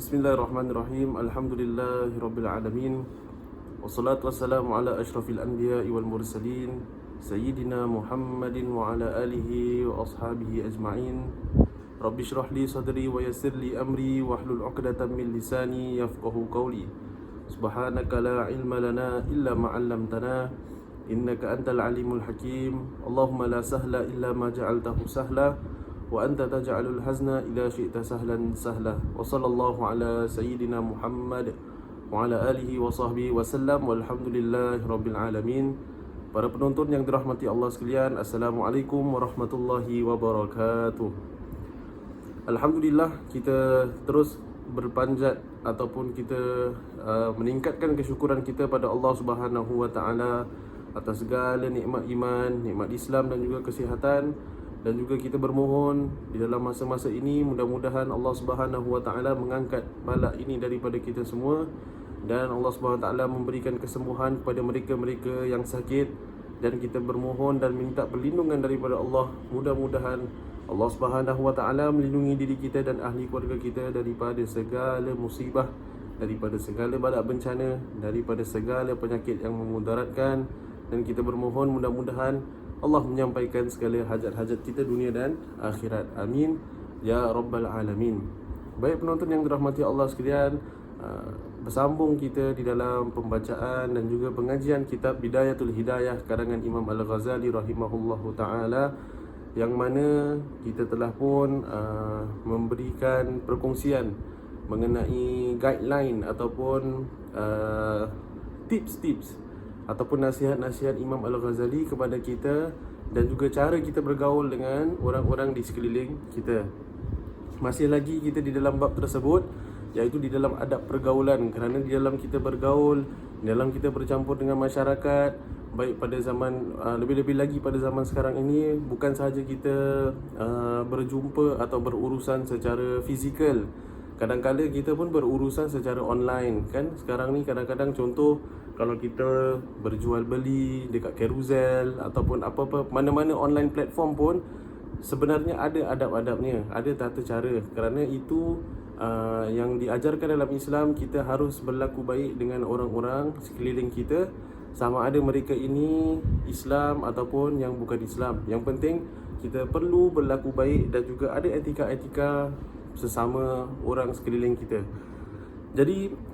Bismillahirrahmanirrahim. Alhamdulillahirabbil alamin. Wassalatu wassalamu ala asyrafil anbiya'i wal mursalin sayyidina Muhammadin wa ala alihi wa ashabihi ajma'in. Rabbi shrah li sadri wa yassir li amri wahlul 'uqdatam min lisani yafqahu qawli. Subhanaka la ilma lana illa ma 'allamtana innaka antal alimul hakim. Allahumma la sahla illa ma ja'altahu sahla wa anta taj'alul hazna idza syi'ta sahlan sahla. Wa sallallahu ala sayyidina Muhammad wa ala alihi wa sahbihi wasallam walhamdulillahi rabbil alamin. Para penonton yang dirahmati Allah sekalian, Assalamualaikum warahmatullahi wabarakatuh. Alhamdulillah, kita terus berpanjat ataupun kita meningkatkan kesyukuran kita pada Allah Subhanahu wa taala atas segala nikmat iman, nikmat Islam dan juga kesihatan. Dan juga kita bermohon di dalam masa-masa ini mudah-mudahan Allah Subhanahu wa taala mengangkat bala ini daripada kita semua, dan Allah Subhanahu wa taala memberikan kesembuhan kepada mereka-mereka yang sakit, dan kita bermohon dan minta perlindungan daripada Allah. Mudah-mudahan Allah Subhanahu wa taala melindungi diri kita dan ahli keluarga kita daripada segala musibah, daripada segala bala bencana, daripada segala penyakit yang memudaratkan. Dan kita bermohon mudah-mudahan Allah menyampaikan segala hajat-hajat kita dunia dan akhirat. Amin ya rabbal alamin. Baik penonton yang dirahmati Allah sekalian, bersambung kita di dalam pembacaan dan juga pengajian kitab Bidayatul Hidayah karangan Imam Al-Ghazali rahimahullahu taala, yang mana kita telah pun memberikan perkongsian mengenai guideline ataupun tips-tips ataupun nasihat-nasihat Imam Al-Ghazali kepada kita, dan juga cara kita bergaul dengan orang-orang di sekeliling kita. Masih lagi kita di dalam bab tersebut, iaitu di dalam adab pergaulan. Kerana di dalam kita bergaul, di dalam kita bercampur dengan masyarakat, baik pada zaman lebih-lebih lagi pada zaman sekarang ini, bukan sahaja kita berjumpa atau berurusan secara fizikal, kadang-kadang kita pun berurusan secara online kan. Sekarang ni kadang-kadang contoh, kalau kita berjual beli dekat Carousel ataupun apa-apa, mana-mana online platform pun sebenarnya ada adab-adabnya, ada tata cara. Kerana itu yang diajarkan dalam Islam, kita harus berlaku baik dengan orang-orang sekeliling kita, sama ada mereka ini Islam ataupun yang bukan Islam. Yang penting kita perlu berlaku baik dan juga ada etika-etika sesama orang sekeliling kita. Jadi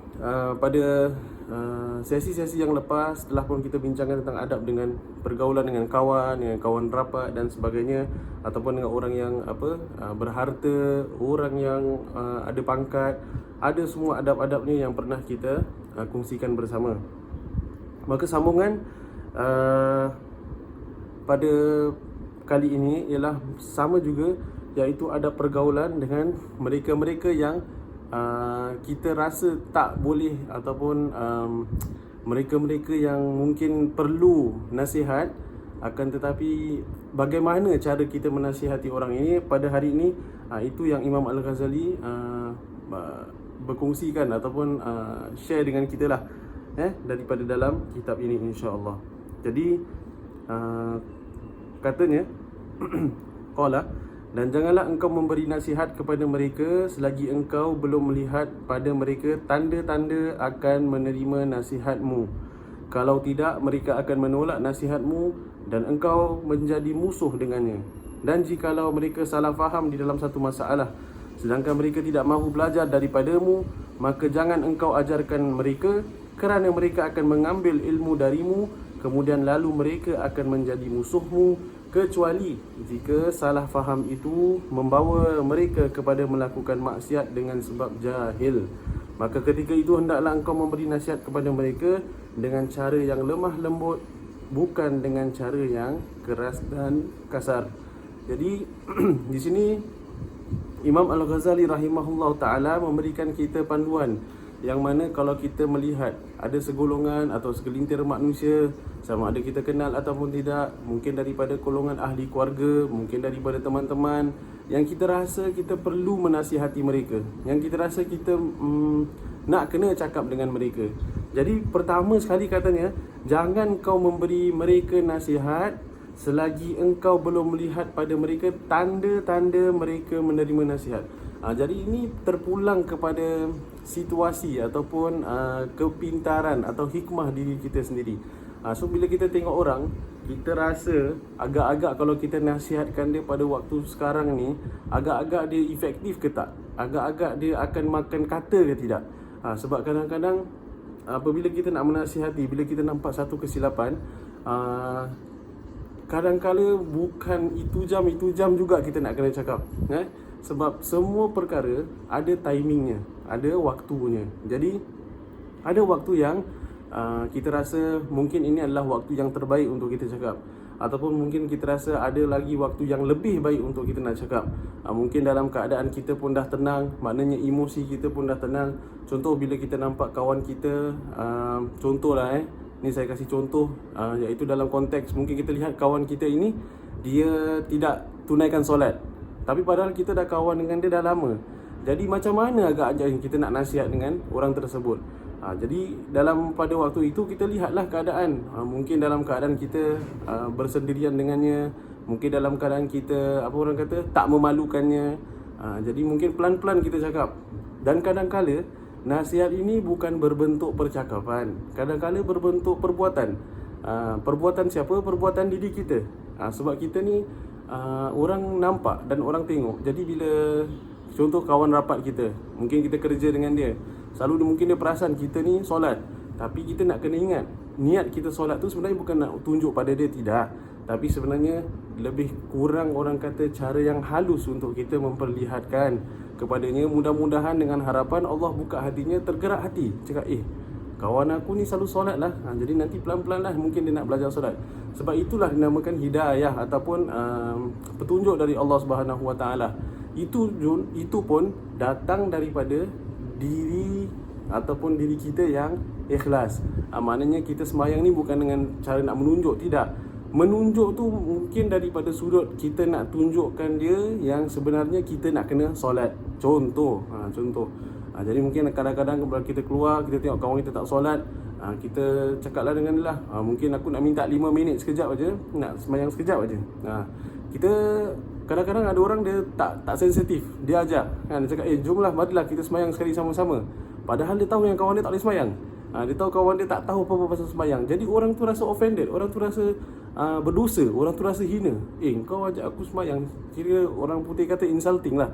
pada sesi-sesi yang lepas telah pun kita bincangkan tentang adab dengan pergaulan dengan kawan rapat dan sebagainya, ataupun dengan orang yang berharta, orang yang ada pangkat, ada semua adab-adabnya yang pernah kita kongsikan bersama. Maka sambungan pada kali ini ialah sama juga, iaitu adab pergaulan dengan mereka-mereka yang kita rasa tak boleh, ataupun mereka-mereka yang mungkin perlu nasihat, akan tetapi bagaimana cara kita menasihati orang ini. Pada hari ini itu yang Imam Al-Ghazali berkongsikan ataupun share dengan kita lah, daripada dalam kitab ini insya-Allah. Jadi katanya qala, dan janganlah engkau memberi nasihat kepada mereka selagi engkau belum melihat pada mereka tanda-tanda akan menerima nasihatmu. Kalau tidak, mereka akan menolak nasihatmu dan engkau menjadi musuh dengannya. Dan jikalau mereka salah faham di dalam satu masalah, sedangkan mereka tidak mahu belajar daripadamu, maka jangan engkau ajarkan mereka, kerana mereka akan mengambil ilmu darimu, kemudian lalu mereka akan menjadi musuhmu, kecuali jika salah faham itu membawa mereka kepada melakukan maksiat dengan sebab jahil. Maka ketika itu hendaklah engkau memberi nasihat kepada mereka dengan cara yang lemah lembut, bukan dengan cara yang keras dan kasar. Jadi di sini Imam Al-Ghazali rahimahullah taala memberikan kita panduan, yang mana kalau kita melihat ada segolongan atau segelintir manusia, sama ada kita kenal ataupun tidak, mungkin daripada golongan ahli keluarga, mungkin daripada teman-teman, yang kita rasa kita perlu menasihati mereka, yang kita rasa kita nak kena cakap dengan mereka. Jadi pertama sekali katanya, jangan kau memberi mereka nasihat selagi engkau belum melihat pada mereka tanda-tanda mereka menerima nasihat. Jadi ini terpulang kepada situasi ataupun kepintaran atau hikmah diri kita sendiri. So bila kita tengok orang, kita rasa agak-agak kalau kita nasihatkan dia pada waktu sekarang ni, agak-agak dia efektif ke tak? Agak-agak dia akan makan kata ke tidak? Sebab kadang-kadang apabila kita nak menasihati, bila kita nampak satu kesilapan, kadang-kala bukan itu jam juga kita nak kena cakap, sebab semua perkara ada timingnya, ada waktunya. Jadi ada waktu yang kita rasa mungkin ini adalah waktu yang terbaik untuk kita cakap, ataupun mungkin kita rasa ada lagi waktu yang lebih baik untuk kita nak cakap. Mungkin dalam keadaan kita pun dah tenang, maknanya emosi kita pun dah tenang. Contoh bila kita nampak kawan kita, contohlah ni saya kasih contoh, iaitu dalam konteks mungkin kita lihat kawan kita ini dia tidak tunaikan solat, tapi padahal kita dah kawan dengan dia dah lama. Jadi macam mana agak-agak kita nak nasihat dengan orang tersebut? Jadi pada waktu itu kita lihatlah keadaan. Mungkin dalam keadaan kita bersendirian dengannya, mungkin dalam keadaan kita tak memalukannya. Jadi mungkin pelan-pelan kita cakap. Dan kadang-kala nasihat ini bukan berbentuk percakapan, kadang-kala berbentuk perbuatan. Perbuatan siapa? Perbuatan diri kita. Sebab kita ni orang nampak dan orang tengok. Jadi bila contoh kawan rapat kita, mungkin kita kerja dengan dia, selalu mungkin dia perasan kita ni solat, tapi kita nak kena ingat, niat kita solat tu sebenarnya bukan nak tunjuk pada dia, tidak. Tapi sebenarnya lebih kurang orang kata cara yang halus untuk kita memperlihatkan kepadanya. Mudah-mudahan dengan harapan Allah buka hatinya, tergerak hati, cakap kawan aku ni selalu solat lah, jadi nanti pelan-pelan lah mungkin dia nak belajar solat. Sebab itulah dinamakan hidayah ataupun petunjuk dari Allah Subhanahu Wa Taala. Itu pun datang daripada diri ataupun diri kita yang ikhlas. Maknanya kita sembahyang ni bukan dengan cara nak menunjuk, tidak. Menunjuk tu mungkin daripada sudut kita nak tunjukkan dia yang sebenarnya kita nak kena solat. Contoh. Jadi mungkin kadang-kadang bila kita keluar, kita tengok kawan kita tak solat, kita cakaplah dengan dia lah, mungkin aku nak minta 5 minit sekejap aja, nak sembahyang sekejap aja. Kita kadang-kadang ada orang dia tak sensitif, dia ajak kan, dia cakap jomlah, marilah kita sembahyang sekali sama-sama. Padahal dia tahu yang kawan dia tak boleh sembahyang. Dia tahu kawan dia tak tahu apa-apa pasal sembahyang. Jadi orang tu rasa offended, orang tu rasa berdosa, orang tu rasa hina. Kau ajak aku sembahyang, kira orang putih kata insulting lah.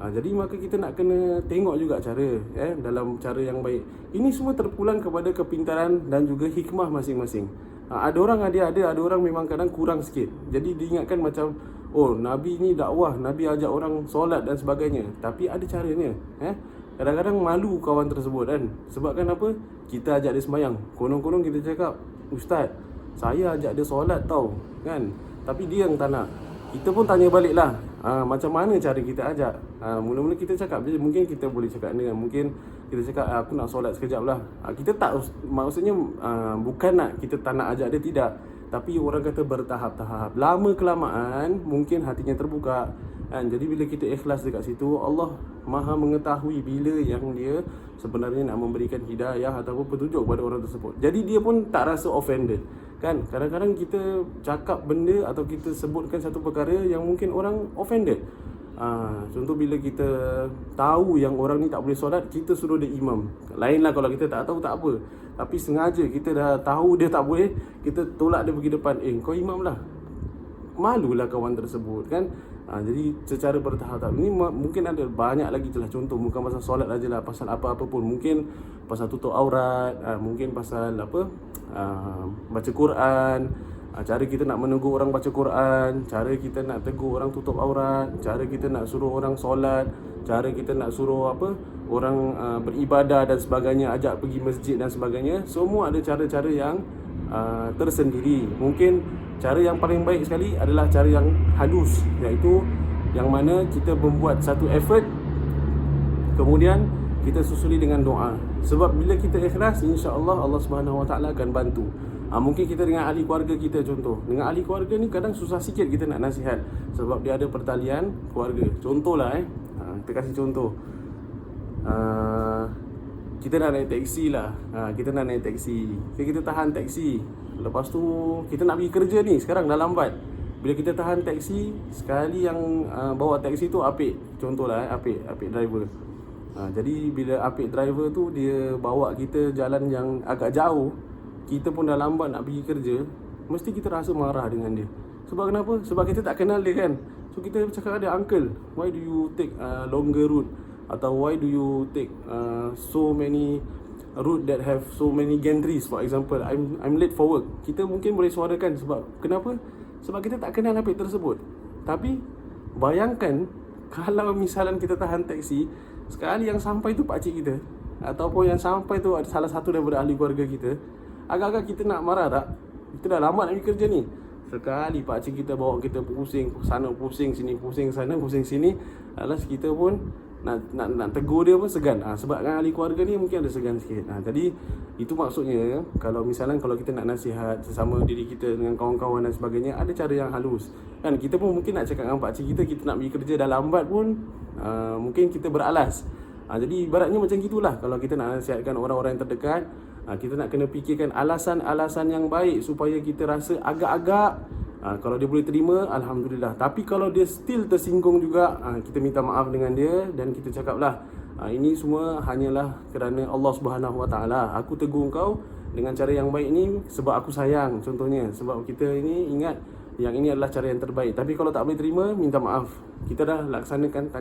Jadi maka kita nak kena tengok juga cara, dalam cara yang baik. Ini semua terpulang kepada kepintaran dan juga hikmah masing-masing. Ada orang ada orang memang kadang kurang sikit. Jadi diingatkan macam Nabi ni dakwah, Nabi ajak orang solat dan sebagainya, tapi ada caranya. Kadang-kadang malu kawan tersebut kan. Sebab kan apa? Kita ajak dia sembahyang, konon-konon kita cakap, Ustaz, saya ajak dia solat tau kan, tapi dia yang tak nak. Kita pun tanya balik lah, macam mana cara kita ajak. Mula-mula kita cakap, mungkin kita boleh cakap dengan, mungkin kita cakap, aku nak solat sekejap lah. Kita tak, maksudnya bukan nak, kita tak nak ajak dia, tidak. Tapi orang kata bertahap-tahap. Lama kelamaan mungkin hatinya terbuka kan? Jadi bila kita ikhlas dekat situ, Allah Maha mengetahui bila yang dia sebenarnya nak memberikan hidayah ataupun petunjuk kepada orang tersebut. Jadi dia pun tak rasa offended kan. Kadang-kadang kita cakap benda atau kita sebutkan satu perkara yang mungkin orang offended. Contoh bila kita tahu yang orang ni tak boleh solat, kita suruh dia imam. Lainlah kalau kita tak tahu, tak apa. Tapi sengaja kita dah tahu dia tak boleh, kita tolak dia pergi depan, kau imam lah. Malulah kawan tersebut kan. Jadi secara bertahap. Ini mungkin ada banyak lagi lah contoh, bukan pasal solat aja lah, pasal apa-apa pun. Mungkin pasal tutup aurat, mungkin pasal baca Quran, cara kita nak menegur orang baca Quran, cara kita nak tegur orang tutup aurat, cara kita nak suruh orang solat, cara kita nak suruh orang beribadah dan sebagainya, ajak pergi masjid dan sebagainya. Semua ada cara-cara yang tersendiri. Mungkin cara yang paling baik sekali adalah cara yang halus, iaitu yang mana kita membuat satu effort, kemudian kita susuli dengan doa. Sebab bila kita ikhlas, insya-Allah Allah Subhanahu Wa Taala akan bantu. Mungkin kita dengan ahli keluarga kita, contoh dengan ahli keluarga ni kadang susah sikit kita nak nasihat, sebab dia ada pertalian keluarga. Contohlah kita kasih contoh, kita nak naik taksi lah. Kita nak naik taksi, kita tahan taksi. Lepas tu kita nak pergi kerja ni, sekarang dah lambat. bila kita tahan taksi, sekali yang bawa taksi tu apik, contohlah apik driver. Jadi bila apik driver tu dia bawa kita jalan yang agak jauh, kita pun dah lambat nak pergi kerja, mesti kita rasa marah dengan dia. Sebab kenapa? Sebab kita tak kenal dia kan. So kita cakap dia, uncle, why do you take longer route? Atau why do you take so many route that have so many gantries? For example, I'm late for work. Kita mungkin boleh suarakan sebab kenapa? Sebab kita tak kenal apik tersebut. Tapi bayangkan kalau misalnya kita tahan taksi, sekali yang sampai tu pakcik kita, ataupun yang sampai tu salah satu daripada ahli keluarga kita, agak-agak kita nak marah tak? Kita dah lama nak pergi kerja ni, sekali pakcik kita bawa kita pusing sana, pusing sini, pusing sana, pusing sini, alas kita pun nak tegur dia pun segan. Sebab kan ahli keluarga ni mungkin ada segan sikit. Jadi itu maksudnya, kalau misalnya kalau kita nak nasihat sesama diri kita dengan kawan-kawan dan sebagainya, ada cara yang halus kan. Kita pun mungkin nak cakap dengan pakcik kita nak pergi kerja dah lambat pun, mungkin kita beralas. Jadi ibaratnya macam gitulah. Kalau kita nak nasihatkan orang-orang yang terdekat, kita nak kena fikirkan alasan-alasan yang baik supaya kita rasa agak-agak kalau dia boleh terima, Alhamdulillah. Tapi kalau dia still tersinggung juga, kita minta maaf dengan dia dan kita cakaplah, ini semua hanyalah kerana Allah Subhanahu Wa Taala. Aku tegur kau dengan cara yang baik ni sebab aku sayang, contohnya. Sebab kita ini ingat yang ini adalah cara yang terbaik. Tapi kalau tak boleh terima, minta maaf. Kita dah laksanakan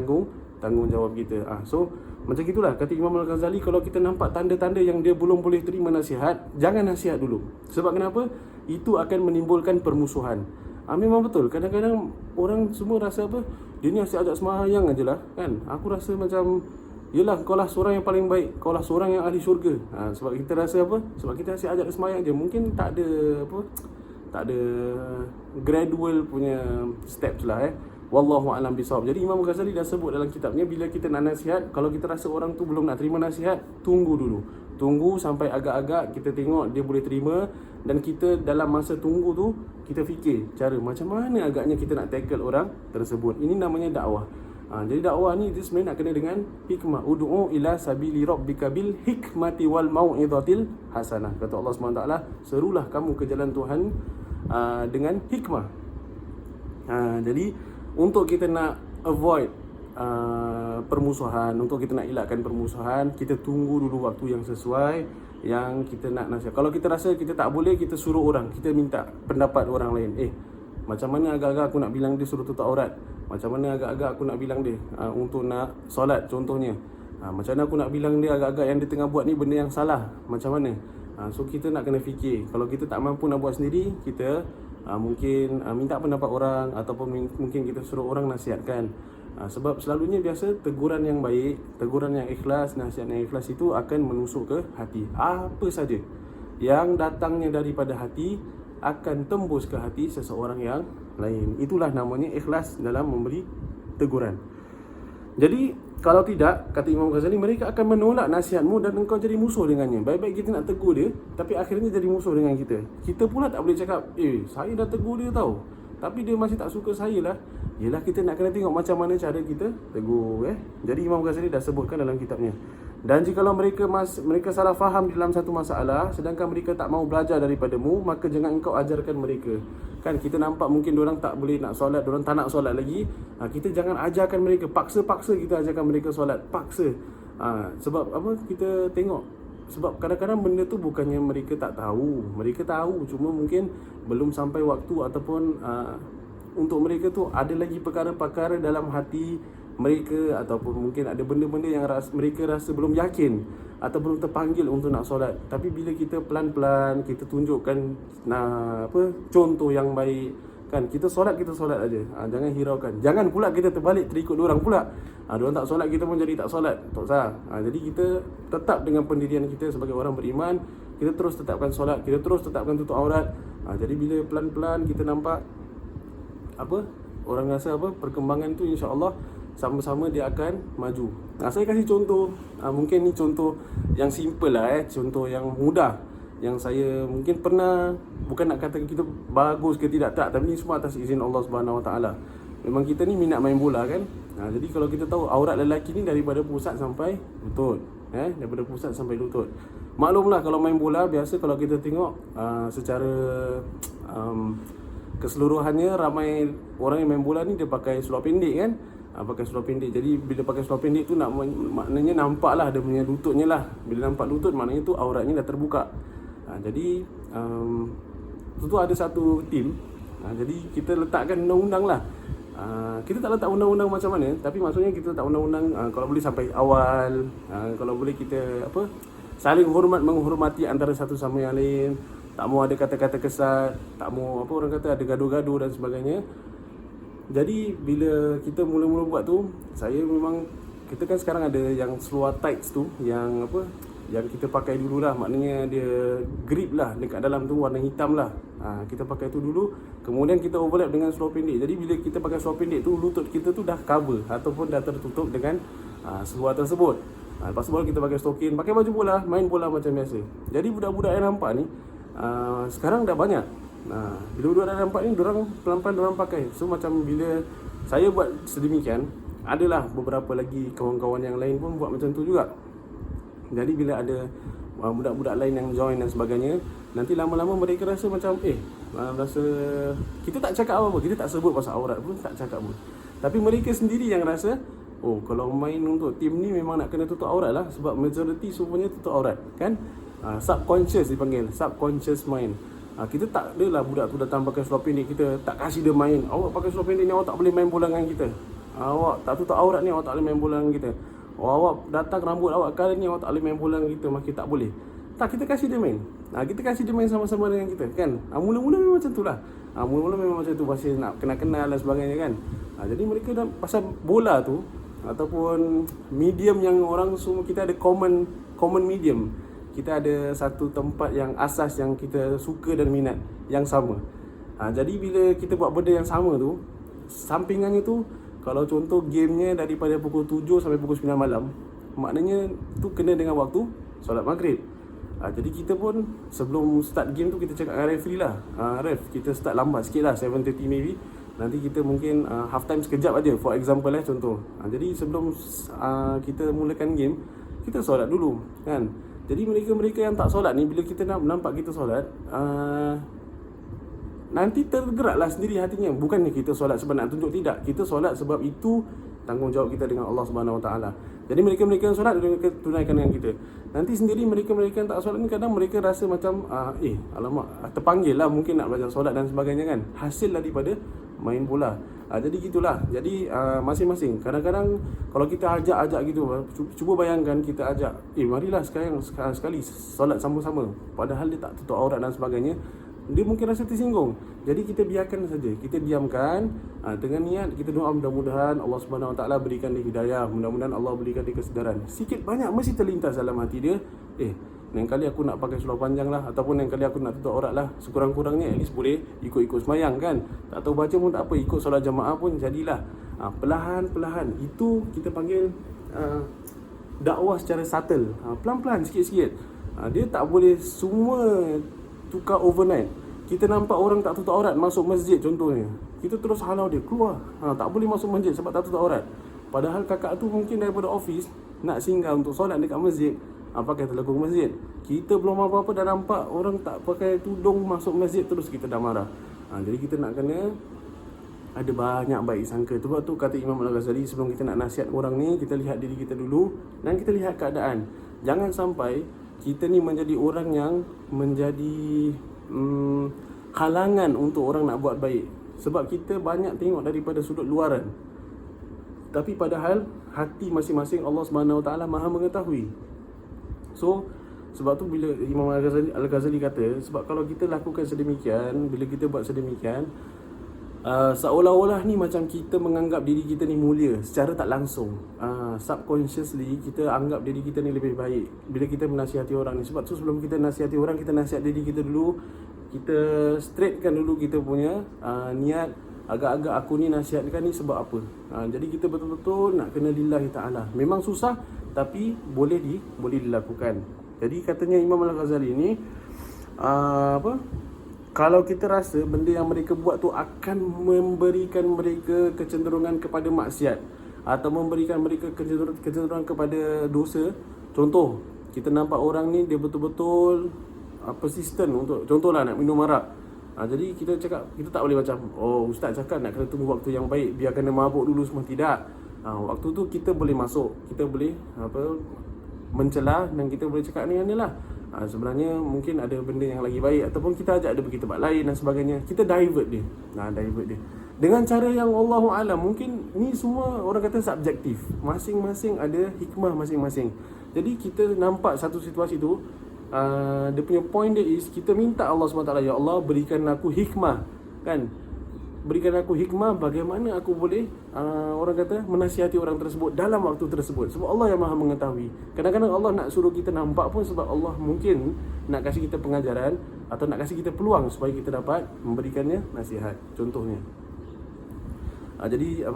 tanggungjawab kita. So macam gitulah kata Imam Al-Ghazali, kalau kita nampak tanda-tanda yang dia belum boleh terima nasihat, jangan nasihat dulu. Sebab kenapa? Itu akan menimbulkan permusuhan. Memang betul, kadang-kadang orang semua rasa apa, dia ni asyik ajak sembahyang aje lah kan. Aku rasa macam, yelah, kau lah seorang yang paling baik, kau lah seorang yang ahli syurga. Sebab kita rasa apa? Sebab kita asyik ajak sembahyang je. Mungkin tak ada gradual punya steps lah Wallahu a'lam bisawab. Jadi Imam Ghazali dah sebut dalam kitabnya, bila kita nak nasihat, kalau kita rasa orang tu belum nak terima nasihat, tunggu dulu. Tunggu sampai agak-agak kita tengok dia boleh terima, dan kita dalam masa tunggu tu kita fikir cara macam mana agaknya kita nak tackle orang tersebut. Ini namanya dakwah. Jadi dakwah ni dia sebenarnya nak kena dengan hikmah. Ud'u ila sabili rabbika bil hikmati wal mau'izatil hasanah. Kata Allah SWT, serulah kamu ke jalan Tuhan dengan hikmah. Jadi untuk kita nak avoid permusuhan, untuk kita nak elakkan permusuhan, kita tunggu dulu waktu yang sesuai yang kita nak nasihat. Kalau kita rasa kita tak boleh, kita suruh orang, kita minta pendapat orang lain. Macam mana agak-agak aku nak bilang dia suruh tutup aurat? Macam mana agak-agak aku nak bilang dia untuk nak solat contohnya? Macam mana aku nak bilang dia agak-agak yang dia tengah buat ni benda yang salah? Macam mana? So kita nak kena fikir. Kalau kita tak mampu nak buat sendiri, kita mungkin minta pendapat orang, ataupun mungkin kita suruh orang nasihatkan. Sebab selalunya biasa teguran yang baik, teguran yang ikhlas, nasihat yang ikhlas itu akan menusuk ke hati. Apa saja yang datangnya daripada hati akan tembus ke hati seseorang yang lain. Itulah namanya ikhlas dalam memberi teguran. Jadi kalau tidak, kata Imam Ghazali, mereka akan menolak nasihatmu dan engkau jadi musuh dengannya. Baik-baik kita nak tegur dia, tapi akhirnya jadi musuh dengan kita. Kita pula tak boleh cakap, saya dah tegur dia tau, tapi dia masih tak suka saya lah. Yelah, kita nak kena tengok macam mana cara kita tegur. Jadi Imam Ghazali dah sebutkan dalam kitabnya. Dan jikalau mereka salah faham dalam satu masalah, sedangkan mereka tak mau belajar daripadamu, maka jangan engkau ajarkan mereka. Kan kita nampak mungkin diorang tak boleh nak solat, diorang tak nak solat lagi, kita jangan ajarkan mereka, paksa-paksa kita ajarkan mereka solat, paksa. Sebab apa? Kita tengok, sebab kadang-kadang benda tu bukannya mereka tak tahu, mereka tahu, cuma mungkin belum sampai waktu, ataupun untuk mereka tu ada lagi perkara-perkara dalam hati mereka, ataupun mungkin ada benda-benda yang mereka rasa belum yakin atau belum terpanggil untuk nak solat. Tapi bila kita pelan-pelan, kita tunjukkan contoh yang baik kan, kita solat aja. Jangan hiraukan. Jangan pula kita terbalik terikut diorang pula. Diorang tak solat, kita pun jadi tak solat. Tak usah. Jadi kita tetap dengan pendirian kita sebagai orang beriman. Kita terus tetapkan solat, kita terus tetapkan tutup aurat. Jadi bila pelan-pelan kita nampak orang rasa perkembangan tu, insya-Allah sama-sama dia akan maju. Saya kasih contoh, mungkin ni contoh yang simple lah, contoh yang mudah, yang saya mungkin pernah, bukan nak kata kita bagus ke tidak, tapi ni semua atas izin Allah Subhanahu Wa Taala. Memang kita ni minat main bola kan. Jadi kalau kita tahu aurat lelaki ni daripada pusat sampai lutut, daripada pusat sampai lutut. Maklumlah kalau main bola biasa, kalau kita tengok secara keseluruhannya ramai orang yang main bola ni dia pakai seluar pendek kan. Pakai seluar pendek. Jadi bila pakai seluar pendek tu maknanya nampak lah dia punya lututnya lah. Bila nampak lutut maknanya tu auratnya dah terbuka. Jadi tu ada satu tim. Jadi kita letakkan undang-undang lah. Kita tak letak undang-undang macam mana, tapi maksudnya kita letak undang-undang kalau boleh sampai awal, kalau boleh kita saling menghormati antara satu sama yang lain. Tak mau ada kata-kata kesat, tak mau orang kata ada gaduh-gaduh dan sebagainya. Jadi bila kita mula-mula buat tu, kita kan sekarang ada yang seluar tights tu, yang kita pakai dulu lah. Maknanya dia grip lah, dekat dalam tu warna hitam lah. Kita pakai tu dulu, kemudian kita overlap dengan seluar pendek. Jadi bila kita pakai seluar pendek tu, lutut kita tu dah cover ataupun dah tertutup dengan seluar tersebut. Lepas tu baru kita pakai stokin, pakai baju bola, main bola macam biasa. Jadi budak-budak yang nampak ni sekarang dah banyak. Bila budak dah nampak ni, dorang pelan-pelan dorang pakai. So macam bila saya buat sedemikian, adalah beberapa lagi kawan-kawan yang lain pun buat macam tu juga. Jadi bila ada budak-budak lain yang join dan sebagainya, nanti lama-lama mereka rasa macam rasa kita tak cakap apa-apa, kita tak sebut pasal aurat pun, tak cakap pun. Tapi mereka sendiri yang rasa, kalau main untuk tim ni memang nak kena tutup aurat lah, sebab majority semuanya tutup aurat kan. Subconscious dipanggil, subconscious mind. Kita tak adalah budak tu datang pakai seluar pendek, kita tak kasih dia main. Awak pakai seluar pendek ni, awak tak boleh main bola dengan kita. Awak tak tutup aurat ni, awak tak boleh main bola dengan kita. Awak datang rambut awak kali ni, awak tak boleh main bola dengan kita, maka tak boleh. Tak, kita kasih dia main. Kita kasih dia main sama-sama dengan kita kan. Mula-mula memang macam tu lah. Mula-mula memang macam tu, masih nak kenal-kenal dan sebagainya kan. Jadi mereka dah pasal bola tu, ataupun medium yang orang semua, kita ada common medium. Kita ada satu tempat yang asas yang kita suka dan minat yang sama. Jadi bila kita buat benda yang sama tu, sampingannya tu, kalau contoh gamenya daripada pukul 7 sampai pukul 9 malam, maknanya tu kena dengan waktu solat maghrib. Jadi kita pun sebelum start game tu, kita cakap dengan referee lah, ref, kita start lambat sikit lah, 7:30 maybe. Nanti kita mungkin half time sekejap aja, for example contoh. Jadi sebelum kita mulakan game, kita solat dulu kan. Jadi mereka-mereka yang tak solat ni, bila kita nampak kita solat, nanti tergeraklah sendiri hatinya. Bukannya kita solat sebab nak tunjuk, tidak. Kita solat sebab itu tanggungjawab kita dengan Allah Subhanahu Wa Taala. Jadi mereka-mereka yang solat, mereka tunaikan dengan kita. Nanti sendiri mereka-mereka yang tak solat ni, kadang mereka rasa macam alamak, terpanggil lah mungkin nak belajar solat dan sebagainya kan. Hasil daripada main bola. Jadi gitulah. Jadi masing-masing. Kadang-kadang kalau kita ajak gitu, cuba bayangkan kita ajak, marilah sekali solat sama-sama, padahal dia tak tutup aurat dan sebagainya, dia mungkin rasa tersinggung. Jadi kita biarkan saja, kita diamkan dengan niat kita doa, mudah-mudahan Allah Subhanahu Wa Taala berikan dia hidayah, mudah-mudahan Allah berikan dia kesedaran. Sikit banyak mesti terlintas dalam hati dia, lain kali aku nak pakai seluar panjang lah, ataupun lain kali aku nak tutup aurat lah. Sekurang-kurangnya at least boleh ikut-ikut semayang kan. Tak tahu baca pun tak apa, ikut solat jamaah pun jadilah. Perlahan-perlahan, itu kita panggil dakwah secara subtle. Pelan-pelan, sikit-sikit. Dia tak boleh semua tukar overnight. Kita nampak orang tak tutup aurat masuk masjid contohnya, kita terus halau dia keluar. Tak boleh masuk masjid sebab tak tutup aurat. Padahal kakak tu mungkin daripada office nak singgah untuk solat dekat masjid, pakai telekung masjid. Kita belum apa-apa dah nampak orang tak pakai tudung masuk masjid, terus kita dah marah. Jadi kita nak kena ada banyak baik sangka. Sebab tu kata Imam Al-Ghazali, sebelum kita nak nasihat orang ni, kita lihat diri kita dulu dan kita lihat keadaan. Jangan sampai kita ni menjadi orang yang menjadi halangan untuk orang nak buat baik. Sebab kita banyak tengok daripada sudut luaran, tapi padahal hati masing-masing Allah Subhanahu Wa Taala Maha mengetahui. So sebab tu bila Imam Al-Ghazali kata, sebab kalau kita lakukan sedemikian, bila kita buat sedemikian, seolah-olah ni macam kita menganggap diri kita ni mulia secara tak langsung. Subconsciously kita anggap diri kita ni lebih baik bila kita menasihati orang ni. Sebab tu sebelum kita nasihati orang, kita nasihat diri kita dulu. Kita straightkan dulu kita punya niat, agak-agak aku ni nasihatkan ni sebab apa. Jadi kita betul-betul nak kena lillahi ta'ala. Memang susah, tapi boleh dilakukan. Jadi katanya Imam Al-Ghazali ni, kalau kita rasa benda yang mereka buat tu akan memberikan mereka kecenderungan kepada maksiat, atau memberikan mereka kecenderungan kepada dosa. Contoh, kita nampak orang ni dia betul-betul persisten untuk, contohlah nak minum arak. Jadi kita cakap, kita tak boleh macam, oh ustaz cakap nak kena tunggu waktu yang baik, biar kena mabuk dulu semua. Tidak. Waktu tu kita boleh masuk, kita boleh mencela, dan kita boleh cakap ni lah. Sebenarnya mungkin ada benda yang lagi baik, ataupun kita ajak dia pergi tempat lain dan sebagainya. Kita divert dia. Divert dia dengan cara yang Allahu alam. Mungkin ni semua orang kata subjektif. Masing-masing ada hikmah masing-masing. Jadi kita nampak satu situasi tu, dia punya point dia is, kita minta Allah SWT, ya Allah berikan aku hikmah, kan? Berikan aku hikmah bagaimana aku boleh orang kata menasihati orang tersebut dalam waktu tersebut. Sebab Allah yang maha mengetahui. Kadang-kadang Allah nak suruh kita nampak pun sebab Allah mungkin nak kasih kita pengajaran, atau nak kasih kita peluang supaya kita dapat memberikannya nasihat. Contohnya, jadi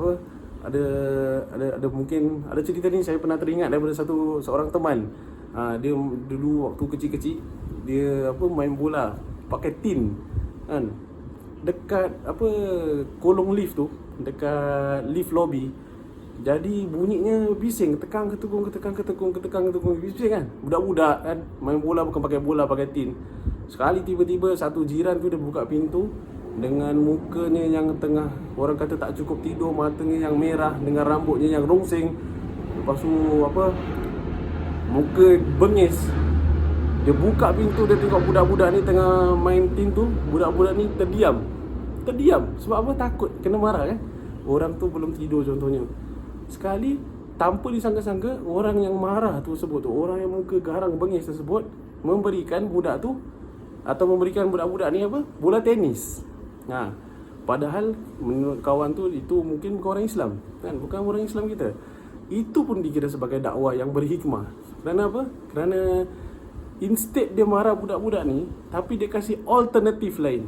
ada mungkin ada cerita ni saya pernah teringat daripada seorang teman. Dia dulu waktu kecil-kecil, dia main bola pakai tin, kan, dekat kolong lift tu, dekat lift lobby. Jadi bunyinya bising, ketekang ketekung bising, kan. Budak-budak kan main bola, bukan pakai bola, pakai tin. Sekali tiba-tiba satu jiran tu dia buka pintu dengan mukanya yang tengah orang kata tak cukup tidur, matanya yang merah dengan rambutnya yang rungsing. Lepas tu muka bengis. Dia buka pintu, dia tengok budak-budak ni tengah main tin tu. Budak-budak ni terdiam. Sebab apa? Takut kena marah, kan. Orang tu belum tidur contohnya. Sekali tanpa disangka-sangka, orang yang marah tersebut tu, orang yang muka garang bengis tersebut, memberikan budak tu, atau memberikan budak-budak ni bola tenis. Padahal menurut kawan tu, itu mungkin bukan orang Islam, kan, bukan orang Islam kita. Itu pun dikira sebagai dakwah yang berhikmah. Kerana apa? Kerana instead dia marah budak-budak ni, tapi dia kasih alternatif lain.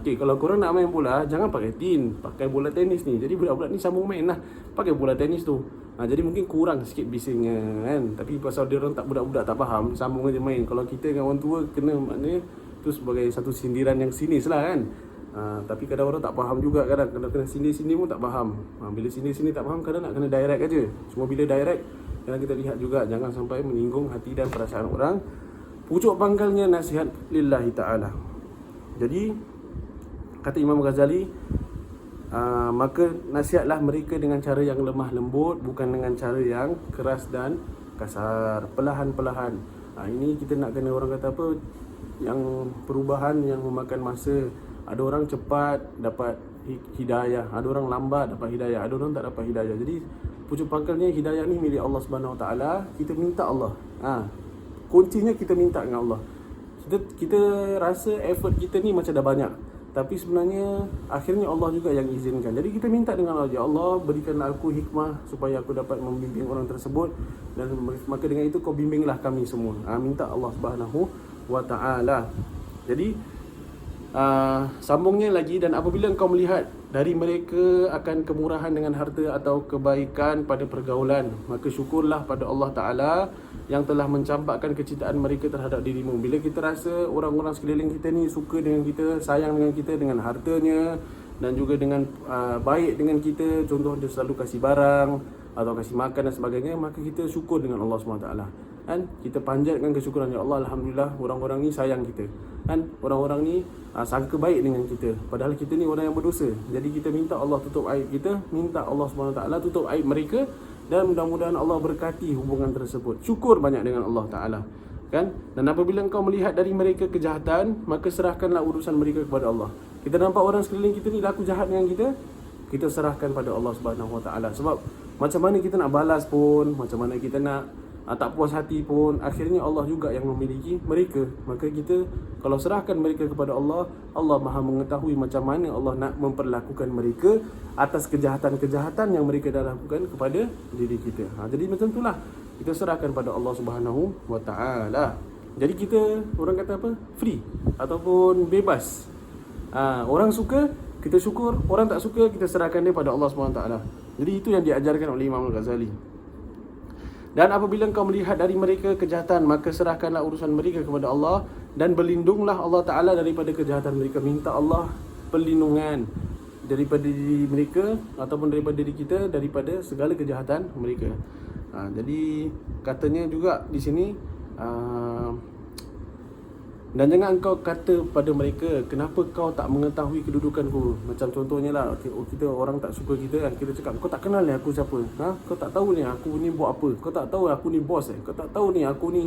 Kalau korang nak main bola, jangan pakai tin, pakai bola tenis ni. Jadi budak-budak ni sambung main lah, pakai bola tenis tu. Jadi mungkin kurang sikit bisingnya, kan. Tapi pasal dia orang budak-budak tak faham, sambung aja main. Kalau kita dengan orang tua kena, maknanya tu sebagai satu sindiran yang sinis lah, kan. Tapi kadang orang tak faham juga, kadang kena sini-sini pun tak faham. Bila sini-sini tak faham, kadang nak kena direct aja. Cuma bila direct, kadang kita lihat juga, jangan sampai menyinggung hati dan perasaan orang. Pucuk pangkalnya nasihat lillahi ta'ala. Jadi kata Imam Ghazali, maka nasihatlah mereka dengan cara yang lemah lembut, bukan dengan cara yang keras dan kasar, perlahan-perlahan. Ini kita nak kena orang kata yang perubahan yang memakan masa. Ada orang cepat dapat hidayah, ada orang lambat dapat hidayah, ada orang tak dapat hidayah. Jadi pucuk pangkalnya, hidayah ni milik Allah Subhanahu Wa Taala. Kita minta Allah. Kuncinya kita minta dengan Allah. Kita rasa effort kita ni macam dah banyak, tapi sebenarnya akhirnya Allah juga yang izinkan. Jadi kita minta dengan Allah, ya Allah berikanlah aku hikmah supaya aku dapat membimbing orang tersebut, dan maka dengan itu kau bimbinglah kami semua. Minta Allah Subhanahu Wa Taala. Jadi sambungnya lagi, dan apabila engkau melihat dari mereka akan kemurahan dengan harta atau kebaikan pada pergaulan, maka syukurlah pada Allah Ta'ala yang telah mencampakkan kecintaan mereka terhadap dirimu. Bila kita rasa orang-orang sekeliling kita ni suka dengan kita, sayang dengan kita, dengan hartanya, dan juga dengan baik dengan kita, contoh dia selalu kasih barang atau kasih makan dan sebagainya, maka kita syukur dengan Allah SWT, kan. Kita panjatkan kesyukuran, ya Allah, alhamdulillah orang-orang ni sayang kita, kan. Orang-orang ni sangka baik dengan kita, padahal kita ni orang yang berdosa. Jadi kita minta Allah tutup aib kita, minta Allah SWT tutup aib mereka, dan mudah-mudahan Allah berkati hubungan tersebut. Syukur banyak dengan Allah Ta'ala, kan. Dan apabila engkau melihat dari mereka kejahatan, maka serahkanlah urusan mereka kepada Allah. Kita nampak orang sekeliling kita ni laku jahat dengan kita, kita serahkan pada Allah Subhanahu Wa Taala. Sebab macam mana kita nak balas pun, macam mana kita nak tak puas hati pun, akhirnya Allah juga yang memiliki mereka. Maka kita kalau serahkan mereka kepada Allah, Allah Maha mengetahui macam mana Allah nak memperlakukan mereka atas kejahatan-kejahatan yang mereka dah lakukan kepada diri kita. Jadi macam itulah, kita serahkan pada Allah Subhanahu Wa Taala. Jadi kita orang kata free ataupun bebas. Orang suka, kita syukur. Orang tak suka, kita serahkan dia pada Allah SWT. Jadi itu yang diajarkan oleh Imam Al-Ghazali. Dan apabila engkau melihat dari mereka kejahatan, maka serahkanlah urusan mereka kepada Allah, dan berlindunglah Allah Ta'ala daripada kejahatan mereka. Minta Allah perlindungan daripada diri mereka ataupun daripada diri kita, daripada segala kejahatan mereka. Jadi katanya juga di sini, Dan jangan kau kata pada mereka, kenapa kau tak mengetahui kedudukanku. Macam contohnya lah, kita orang tak suka kita kan, kita cakap, kau tak kenal ni aku siapa, kau tak tahu ni aku ni buat apa, kau tak tahu aku ni bos, kau tak tahu ni aku ni,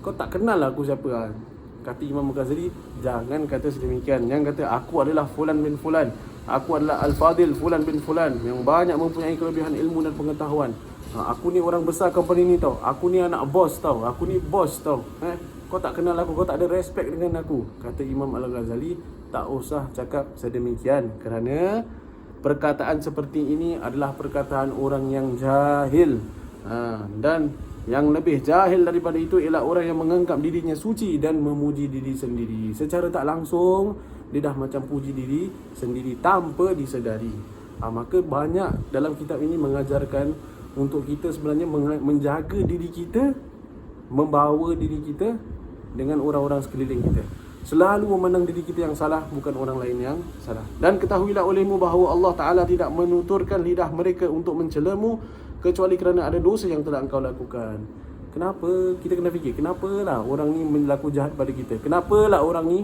kau tak kenal aku siapa. Kata Imam Ghazali, jangan kata sedemikian. Jangan kata aku adalah Fulan bin Fulan, aku adalah Al-Fadil Fulan bin Fulan yang banyak mempunyai kelebihan ilmu dan pengetahuan. Aku ni orang besar company ni tau, aku ni anak bos tau, aku ni bos tau. Kau tak kenal aku, kau tak ada respect dengan aku. Kata Imam Al-Ghazali, tak usah cakap sedemikian, kerana perkataan seperti ini adalah perkataan orang yang jahil. Dan yang lebih jahil daripada itu ialah orang yang menganggap dirinya suci dan memuji diri sendiri. Secara tak langsung, dia dah macam puji diri sendiri tanpa disedari. Maka banyak dalam kitab ini mengajarkan untuk kita sebenarnya menjaga diri kita, membawa diri kita dengan orang-orang sekeliling kita. Selalu memandang diri kita yang salah, bukan orang lain yang salah. Dan ketahuilah olehmu bahawa Allah Ta'ala tidak menuturkan lidah mereka untuk mencelamu, kecuali kerana ada dosa yang telah engkau lakukan. Kenapa? Kita kena fikir, kenapalah orang ni melaku jahat pada kita? Kenapalah orang ni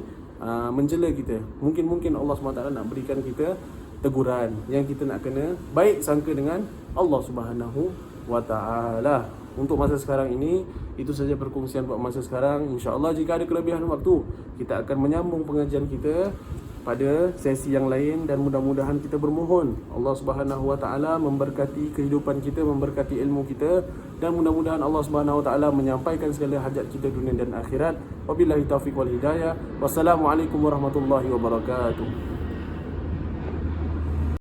mencela kita? Mungkin Allah SWT nak berikan kita teguran yang kita nak kena baik sangka dengan Allah Subhanahu wa Ta'ala. Untuk masa sekarang ini, itu saja perkongsian buat masa sekarang. InsyaAllah jika ada kelebihan waktu, kita akan menyambung pengajian kita pada sesi yang lain, dan mudah-mudahan kita bermohon Allah Subhanahu wa Ta'ala memberkati kehidupan kita, memberkati ilmu kita, dan mudah-mudahan Allah Subhanahu wa Ta'ala menyampaikan segala hajat kita dunia dan akhirat. Wabillahi taufiq wal hidayah. Wassalamualaikum warahmatullahi wabarakatuh.